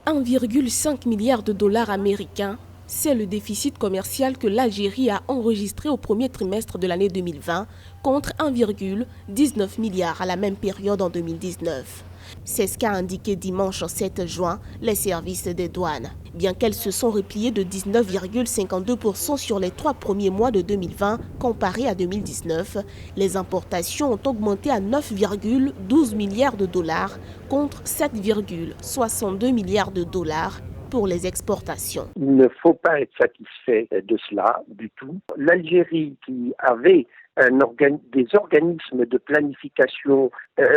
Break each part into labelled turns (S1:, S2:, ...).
S1: 1,5 milliard de dollars américains, c'est le déficit commercial que l'Algérie a enregistré au premier trimestre de l'année 2020 contre 1,19 milliard à la même période en 2019. C'est ce qu'a indiqué dimanche 7 juin les services des douanes. Bien qu'elles se sont repliées de 19,52% sur les 3 premiers mois de 2020 comparé à 2019, les importations ont augmenté à 9,12 milliards de dollars contre 7,62 milliards de dollars pour les exportations.
S2: Il ne faut pas être satisfait de cela du tout. L'Algérie, qui avait des organismes de planification,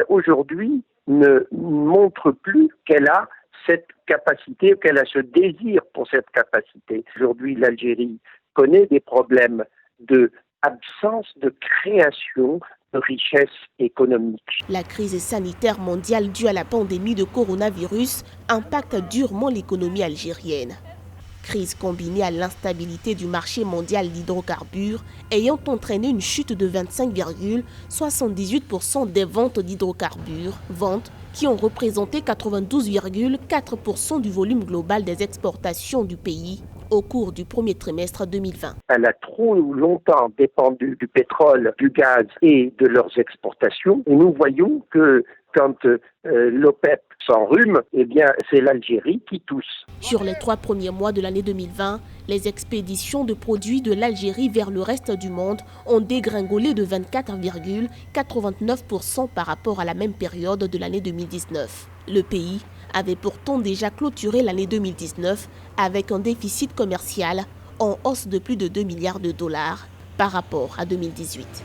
S2: aujourd'hui ne montre plus qu'elle a cette capacité, qu'elle a ce désir pour cette capacité. Aujourd'hui, l'Algérie connaît des problèmes d'absence de création de richesse économique.
S1: La crise sanitaire mondiale due à la pandémie de coronavirus impacte durement l'économie algérienne. Crise combinée à l'instabilité du marché mondial d'hydrocarbures ayant entraîné une chute de 25,78% des ventes d'hydrocarbures, ventes qui ont représenté 92,4% du volume global des exportations du pays au cours du premier trimestre 2020.
S2: Elle a trop longtemps dépendu du pétrole, du gaz et de leurs exportations. Et nous voyons que quand l'OPEP s'enrhume, eh bien, c'est l'Algérie qui tousse.
S1: Sur les 3 premiers mois de l'année 2020, les expéditions de produits de l'Algérie vers le reste du monde ont dégringolé de 24,89% par rapport à la même période de l'année 2019. Le pays avait pourtant déjà clôturé l'année 2019 avec un déficit commercial en hausse de plus de 2 milliards de dollars par rapport à 2018.